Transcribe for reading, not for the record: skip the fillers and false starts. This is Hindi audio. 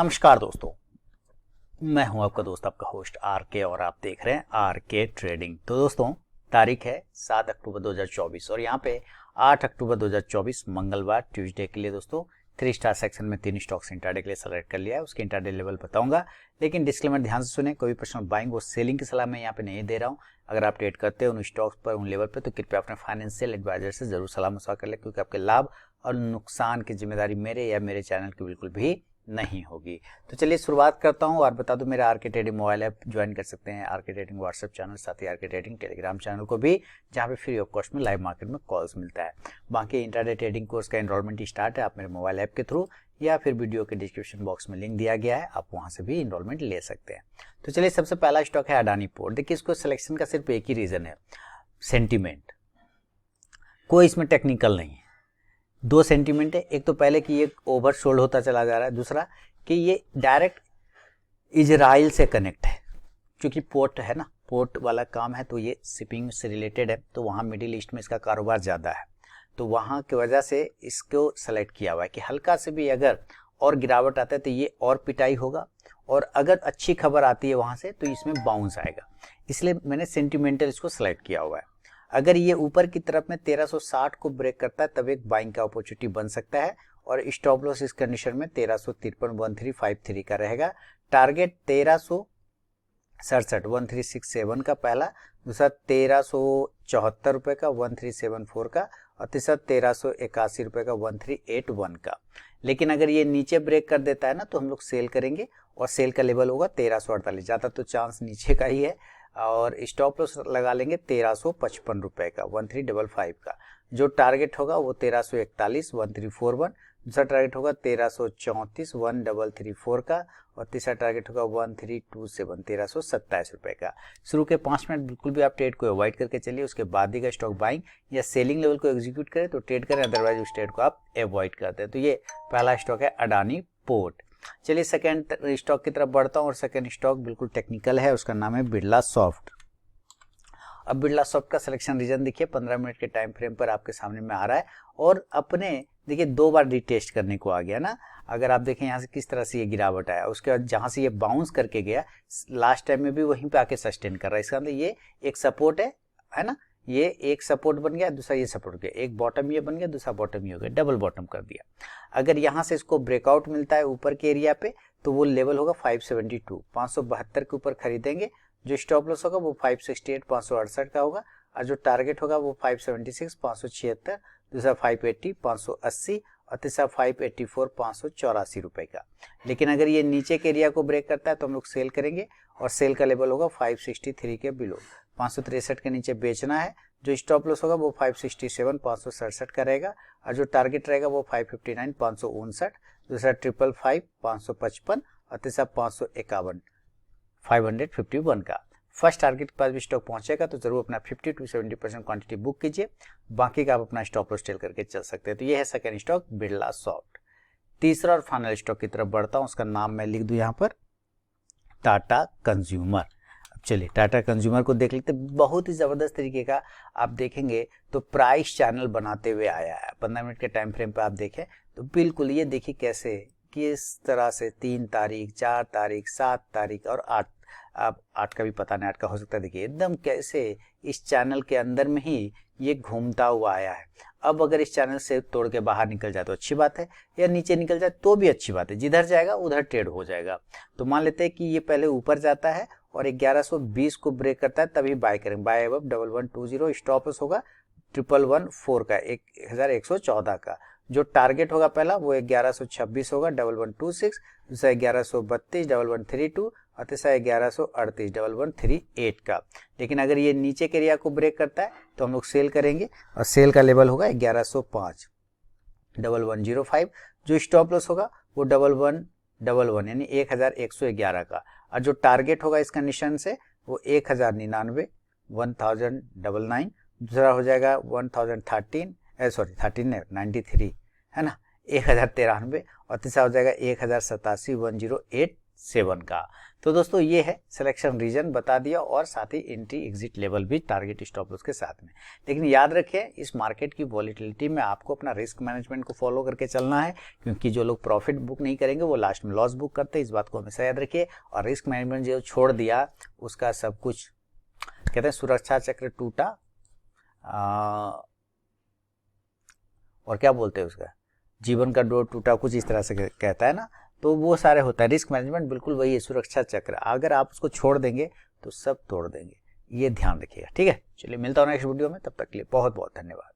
नमस्कार दोस्तों, मैं हूं आपका दोस्त, आपका होस्ट आर के, और आप देख रहे हैं आर के ट्रेडिंग। तो दोस्तों, तारीख है 7 अक्टूबर 2024 और यहाँ पे 8 अक्टूबर 2024 मंगलवार ट्यूसडे के लिए दोस्तों 3 स्टार सेक्शन में 3 स्टॉक्स इंट्राडे के लिए सेलेक्ट कर लिया है। उसके इंट्राडे लेवल बताऊंगा, लेकिन डिस्क्लेमर ध्यान से सुने, कोई पर्सनल बाइंग और सेलिंग की सलाह मैं यहाँ पे नहीं दे रहा हूँ। अगर आप ट्रेड करते हैं उन स्टॉक्स पर, उन लेवल पर, तो कृपया अपने फाइनेंशियल एडवाइजर से जरूर सलाह मशवरा कर ले, क्योंकि आपके लाभ और नुकसान की जिम्मेदारी मेरे या मेरे चैनल की बिल्कुल भी नहीं होगी। तो चलिए शुरुआत करता हूं और बता दूं, मेरा RK trading mobile app join कर सकते हैं, आरके ट्रेडिंग व्हाट्सएप चैनल, साथ ही आरके ट्रेडिंग टेलीग्राम चैनल को भी, जहां पे फ्री ऑफ कॉस्ट में लाइव मार्केट में कॉल्स मिलता है। बाकी इंट्राडे ट्रेडिंग कोर्स का एनरोलमेंट स्टार्ट है, आप मेरे मोबाइल ऐप के थ्रू या फिर वीडियो के डिस्क्रिप्शन बॉक्स में लिंक दिया गया है, आप वहां से भी एनरोलमेंट ले सकते हैं। तो चलिए, सबसे पहला स्टॉक है अडानी पोर्ट। देखिए, इसको सिलेक्शन का सिर्फ एक ही रीजन है, सेंटिमेंट। कोई इसमें टेक्निकल नहीं है। दो सेंटिमेंट है, एक तो पहले कि ये ओवर सोल्ड होता चला जा रहा है, दूसरा कि ये डायरेक्ट इजराइल से कनेक्ट है, क्योंकि पोर्ट है ना, पोर्ट वाला काम है, तो ये शिपिंग से रिलेटेड है, तो वहाँ मिडिल ईस्ट में इसका कारोबार ज़्यादा है, तो वहाँ की वजह से इसको सेलेक्ट किया हुआ है कि हल्का से भी अगर और गिरावट आता है तो ये और पिटाई होगा, और अगर अच्छी खबर आती है वहाँ से तो इसमें बाउंस आएगा, इसलिए मैंने सेंटिमेंटल इसको सेलेक्ट किया हुआ है। अगर ये ऊपर की तरफ में 1360 को ब्रेक करता है तब एक बाइंग का अपॉर्चुनिटी बन सकता है, और स्टॉप लॉस इस कंडीशन में 1353 का रहेगा। टारगेट 1367 1367 का पहला, दूसरा 1374 रुपए का 1374 का, और तीसरा 1381 रुपए का 1381 का। लेकिन अगर ये नीचे ब्रेक कर देता है ना तो हम लोग सेल करेंगे, और सेल का लेवल होगा 1348, ज़्यादा तो चांस नीचे का ही है, और स्टॉप लॉस लगा लेंगे 1355 रुपए का 1355 का। जो टारगेट होगा वो 1341 1341, दूसरा टारगेट होगा 1334 1334 का, और तीसरा टारगेट होगा 1327 1327 रुपए का। शुरू के 5 मिनट बिल्कुल भी आप ट्रेड को अवॉइड करके चलिए, उसके बाद ही का स्टॉक बाइंग या सेलिंग लेवल को एग्जीक्यूट करें तो ट्रेड करें, अदरवाइज उस ट्रेड को आप अवॉइड करते हैं। तो ये पहला स्टॉक है अडानी पोर्ट। चलिए सेकंड स्टॉक की तरफ बढ़ता हूँ, और सेकंड स्टॉक बिल्कुल टेक्निकल है, उसका नाम है बिरला सॉफ्ट। अब बिरला सॉफ्ट का सिलेक्शन रीजन देखिए 15 मिनट के टाइम फ्रेम पर आपके सामने में आ रहा है, और अपने देखिए 2 बार रिटेस्ट करने को आ गया ना। अगर आप देखें यहाँ से किस तरह से ये गिरावट आया, उसके बाद जहाँ से ये बाउंस करके गया लास्ट टाइम में भी वहीं पे आके सस्टेन कर रहा है, इसका मतलब ये एक सपोर्ट है ना, ये एक सपोर्ट बन गया, दूसरा ये सपोर्ट गया, एक बॉटम ये बन गया, दूसरा बॉटम ये हो गया, डबल बॉटम कर दिया। अगर यहाँ से इसको ब्रेकआउट मिलता है ऊपर के एरिया पे तो वो लेवल होगा 572, 572 के ऊपर खरीदेंगे। जो स्टॉप लॉस होगा वो 568 568 का होगा, और जो टारगेट होगा वो 576 576, दूसरा 580 580, और तीसरा 584 584 रुपए का। लेकिन अगर ये नीचे के एरिया को ब्रेक करता है तो हम लोग सेल करेंगे, और सेल का लेवल होगा 563 के बिलो, 563 के नीचे बेचना है। जो स्टॉप लॉस होगा वो 567 567 का रहेगा, और जो टारगेट रहेगा वो 559 559, दूसरा 555 555, और तीसरा 551 551 का। फर्स्ट टारगेट के पास भी स्टॉक पहुंचेगा तो जरूर अपना 50 to 70% क्वांटिटी बुक कीजिए, बाकी का आप अपना स्टॉप लॉस टेल करके चल सकते हैं। तो ये है सेकंड स्टॉक बिरला सॉफ्ट। तीसरा और फाइनल स्टॉक की तरफ बढ़ता हूं, उसका नाम मैं लिख दूं यहाँ पर टाटा कंज्यूमर। अब चलिए टाटा कंज्यूमर को देख लेते, बहुत ही जबरदस्त तरीके का आप देखेंगे तो प्राइस चैनल बनाते हुए आया है। 15 मिनट के टाइम फ्रेम पर आप देखें तो बिल्कुल ये देखिए कैसे, किस तरह से 3 तारीख 4 तारीख 7 तारीख और 8, अब 8 का भी पता नहीं 8 का हो सकता है। देखिए एकदम कैसे इस चैनल के अंदर में ही ये घूमता हुआ आया है। अब अगर इस चैनल से तोड़ के बाहर निकल जाए तो अच्छी बात है, या नीचे निकल जाए तो भी अच्छी बात है, जिधर जाएगा उधर ट्रेड हो जाएगा। तो मान लेते हैं कि ये पहले ऊपर जाता है और 1120 को ब्रेक करता है, तभी बाय करेंगे, बाय अब 1120। स्टॉप लॉस होगा 1114 का 1114 का। जो टारगेट होगा पहला वो 1126 होगा 1126, दूसरा 1132 1132, और तीसरा 1138 1138 का। लेकिन अगर ये नीचे के एरिया को ब्रेक करता है तो हम लोग सेल करेंगे, और सेल का लेवल होगा 1105 1105। जो स्टॉप लॉस होगा वो 1111 यानी 1111 का, और जो टारगेट होगा इस कंडीशन से वो 1099 1099, दूसरा हो जाएगा 1013 93 है ना 1093, और तीसरा हो जाएगा 1087 1087 7 का। तो दोस्तों ये है सिलेक्शन रीजन बता दिया और साथ ही एंट्री एग्जिट लेवल भी टारगेट स्टॉप लॉस के साथ में। लेकिन याद रखें इस मार्केट की वॉलीटिलिटी में आपको अपना रिस्क मैनेजमेंट को फॉलो करके चलना है, क्योंकि जो लोग प्रॉफिट बुक नहीं करेंगे वो लास्ट में लॉस बुक करते हैं, इस बात को हमेशा याद रखिए। और रिस्क मैनेजमेंट जो छोड़ दिया उसका सब कुछ कहते हैं सुरक्षा चक्र टूटा और क्या बोलते हैं उसका जीवन का डोर टूटा, कुछ इस तरह से कहता है ना। तो वो सारे होता है रिस्क मैनेजमेंट, बिल्कुल वही है सुरक्षा चक्र। अगर आप उसको छोड़ देंगे तो सब तोड़ देंगे, ये ध्यान रखिएगा। ठीक है, चलिए मिलता हूँ नेक्स्ट वीडियो में, तब तक के लिए बहुत बहुत धन्यवाद।